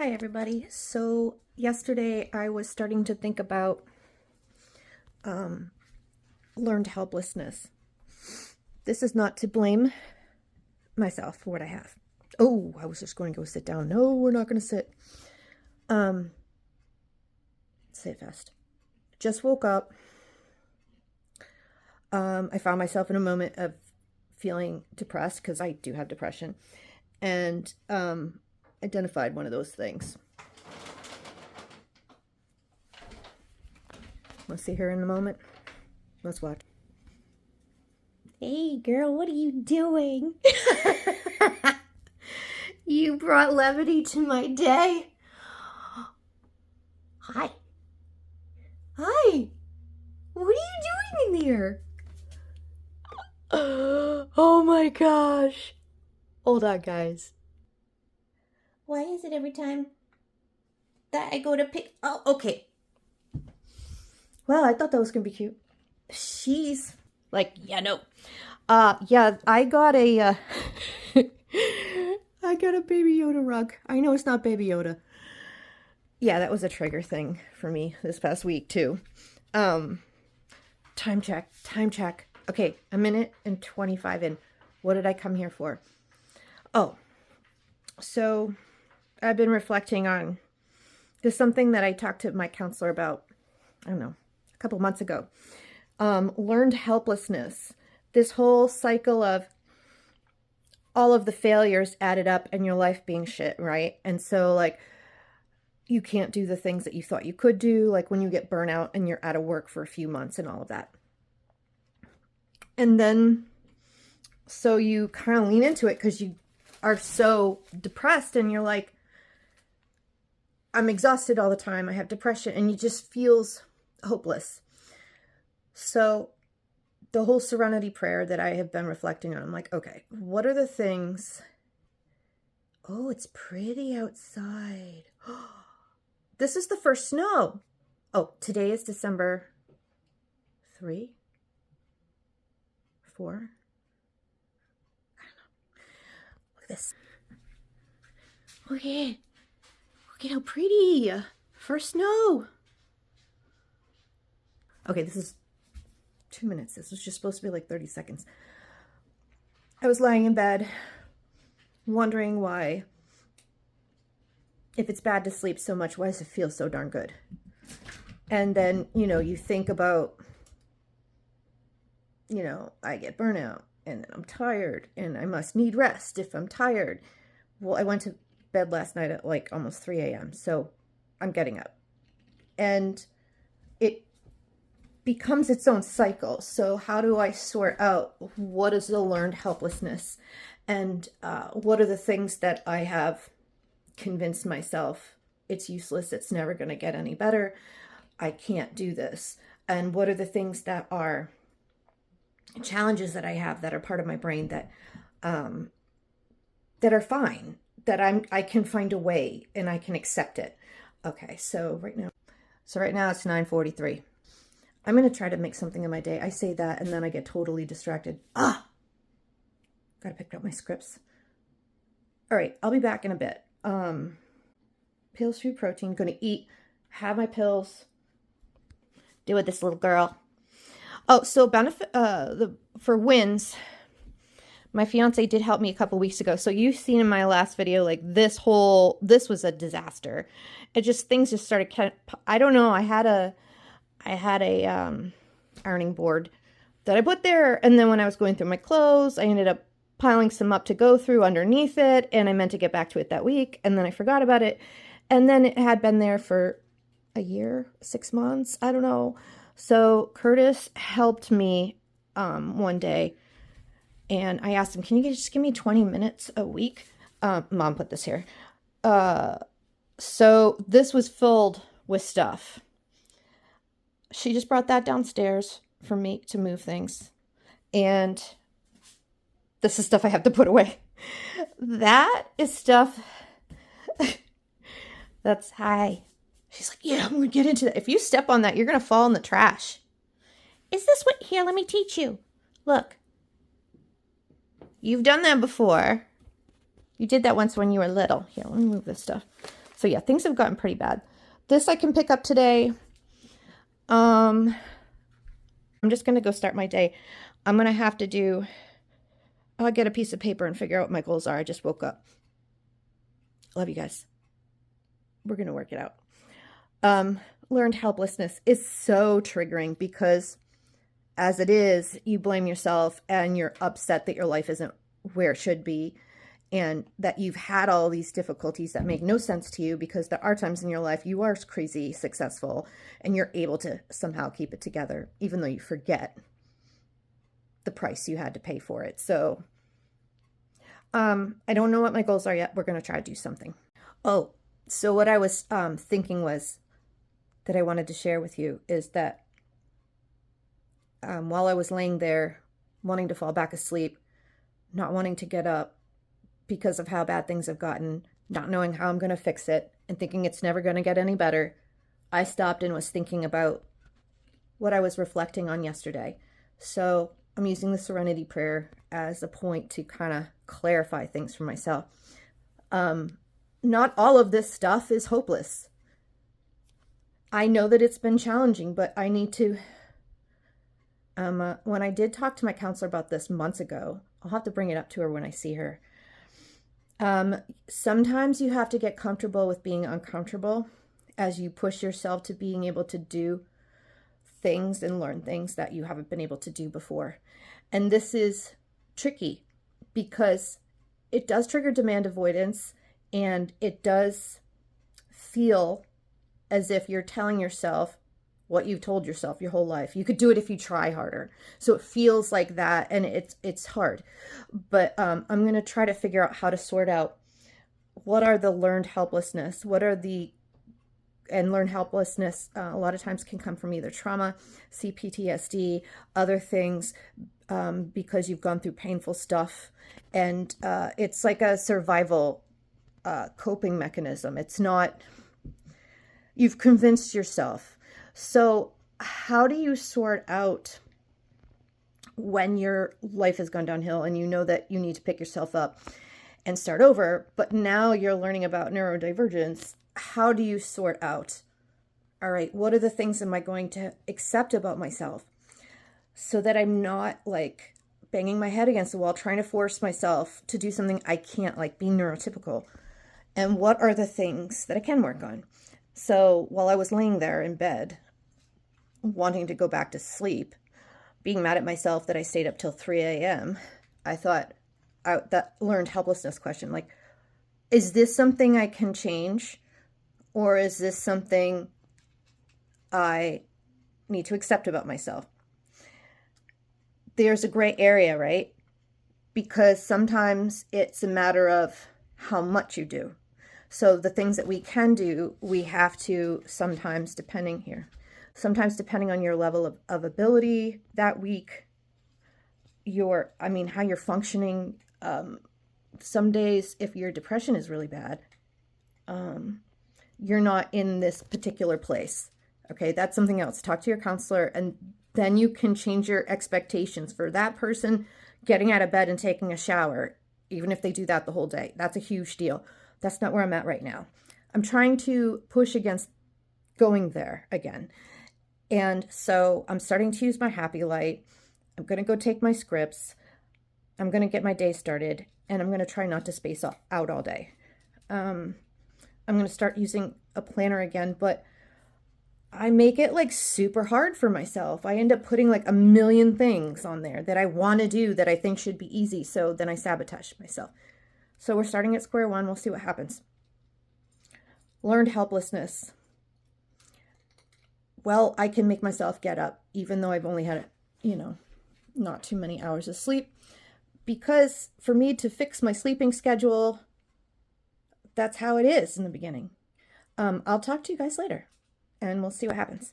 Hi everybody. So yesterday I was starting to think about learned helplessness. This is not to blame myself for what I have. Oh, I was just going to go sit down. No, we're not going to sit. Say it fast. Just woke up. I found myself in a moment of feeling depressed because I do have depression, and identified one of those things. We'll see her in a moment. Let's watch. Hey girl, what are you doing? You brought levity to my day. Hi. Hi. What are you doing in there? Oh my gosh. Hold on, guys. Why is it every time that I go to pick... Oh, okay. Well, I thought that was going to be cute. She's like, yeah, no. Yeah, I got a... I got a Baby Yoda rug. I know it's not Baby Yoda. Yeah, that was a trigger thing for me this past week, too. Time check. Okay, a minute and 25 in. What did I come here for? Oh, so... I've been reflecting on this, something that I talked to my counselor about, I don't know, a couple months ago. Learned helplessness. This whole cycle of all of the failures added up and your life being shit, right? And so like you can't do the things that you thought you could do, like when you get burnout and you're out of work for a few months and all of that. And then so you kind of lean into it because you are so depressed and you're like, I'm exhausted all the time. I have depression, and you just feels hopeless. So the whole serenity prayer that I have been reflecting on, I'm like, okay, what are the things? Oh, it's pretty outside. This is the first snow. Oh, today is December 3, 4. I don't know. Look at this. Okay. Look at how pretty. First snow. Okay, this is 2 minutes. This was just supposed to be like 30 seconds. I was lying in bed wondering why, if it's bad to sleep so much, why does it feel so darn good? And then, you think about, I get burnout and I'm tired and I must need rest if I'm tired. Well, I went to bed last night at like almost 3 a.m. So I'm getting up and it becomes its own cycle. So how do I sort out what is the learned helplessness and what are the things that I have convinced myself it's useless, it's never going to get any better, I can't do this, and what are the things that are challenges that I have that are part of my brain that are fine, that I can find a way and I can accept it. Okay, so right now it's 9:43. I'm going to try to make something in my day. I say that and then I get totally distracted. Gotta pick up my scripts. All right, I'll be back in a bit. Pills, food, protein, going to have my pills, deal with this little girl. Oh, so benefit, for wins, my fiance did help me a couple weeks ago. So you've seen in my last video, like this was a disaster. Things just started, I don't know. I had a ironing board that I put there. And then when I was going through my clothes, I ended up piling some up to go through underneath it. And I meant to get back to it that week. And then I forgot about it. And then it had been there for a year, 6 months. I don't know. So Curtis helped me one day. And I asked him, can you just give me 20 minutes a week? Mom put this here. So this was filled with stuff. She just brought that downstairs for me to move things. And this is stuff I have to put away. That is stuff. That's hi. She's like, yeah, I'm going to get into that. If you step on that, you're going to fall in the trash. Is this what? Here, let me teach you. Look. You've done that before. You did that once when you were little. Here, let me move this stuff. So yeah, things have gotten pretty bad. This I can pick up today. I'm just going to go start my day. I'm going to have to do, I'll get a piece of paper and figure out what my goals are. I just woke up. Love you guys. We're going to work it out. Learned helplessness is so triggering because as it is, you blame yourself and you're upset that your life isn't where it should be and that you've had all these difficulties that make no sense to you, because there are times in your life you are crazy successful and you're able to somehow keep it together, even though you forget the price you had to pay for it. So I don't know what my goals are yet. We're going to try to do something. Oh, so what I was thinking was that I wanted to share with you is that while I was laying there wanting to fall back asleep, not wanting to get up because of how bad things have gotten, not knowing how I'm going to fix it, and thinking it's never going to get any better, I stopped and was thinking about what I was reflecting on yesterday. So I'm using the Serenity Prayer as a point to kind of clarify things for myself. Not all of this stuff is hopeless. I know that it's been challenging, but I need to, when I did talk to my counselor about this months ago, I'll have to bring it up to her when I see her. Sometimes you have to get comfortable with being uncomfortable as you push yourself to being able to do things and learn things that you haven't been able to do before. And this is tricky because it does trigger demand avoidance, and it does feel as if you're telling yourself what you've told yourself your whole life. You could do it if you try harder. So it feels like that, and it's hard. But I'm going to try to figure out how to sort out what are the learned helplessness, and learned helplessness a lot of times can come from either trauma, CPTSD, other things, because you've gone through painful stuff. And it's like a survival coping mechanism. It's not, you've convinced yourself. So how do you sort out when your life has gone downhill and you know that you need to pick yourself up and start over, but now you're learning about neurodivergence? How do you sort out, all right, what are the things am I going to accept about myself so that I'm not like banging my head against the wall, trying to force myself to do something I can't, like being neurotypical? And what are the things that I can work on? So while I was laying there in bed, wanting to go back to sleep, being mad at myself that I stayed up till 3 a.m., I thought that learned helplessness question, like, is this something I can change? Or is this something I need to accept about myself? There's a gray area, right? Because sometimes it's a matter of how much you do. So the things that we can do, we have to sometimes depending on your level of ability that week, how you're functioning. Some days, if your depression is really bad, you're not in this particular place. Okay, that's something else. Talk to your counselor, and then you can change your expectations for that person getting out of bed and taking a shower, even if they do that the whole day. That's a huge deal. That's not where I'm at right now. I'm trying to push against going there again. And so I'm starting to use my happy light. I'm going to go take my scripts. I'm going to get my day started, and I'm going to try not to space out all day. I'm going to start using a planner again, but I make it like super hard for myself. I end up putting like a million things on there that I want to do that I think should be easy. So then I sabotage myself. So we're starting at square one. We'll see what happens. Learned helplessness. Well, I can make myself get up, even though I've only had, not too many hours of sleep. Because for me to fix my sleeping schedule, that's how it is in the beginning. I'll talk to you guys later, and we'll see what happens.